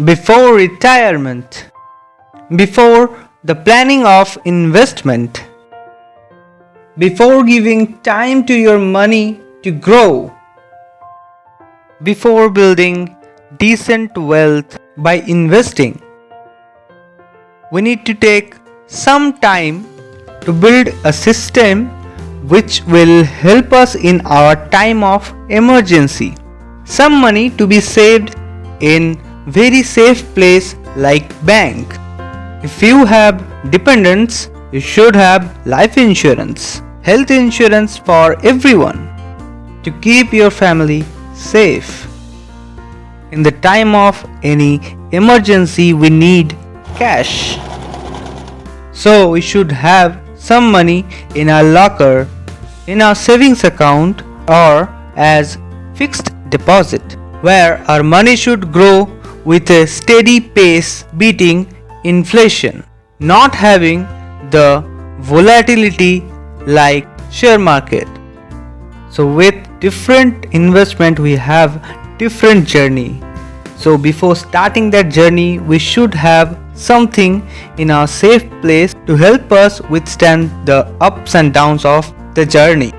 before retirement, before the planning of investment, before giving time to your money to grow, before building decent wealth by investing. We need to take some time to build a system which will help us in our time of emergency. Some money to be saved in very safe place like bank. If you have dependents, you should have life insurance, health insurance for everyone to keep your family safe. In the time of any emergency, we need cash. So we should have some money in our locker, in our savings account, or as fixed deposit, where our money should grow with a steady pace beating inflation, not having the volatility like share market. So with different investment we have different journey. So before starting that journey, we should have something in our safe place to help us withstand the ups and downs of the journey.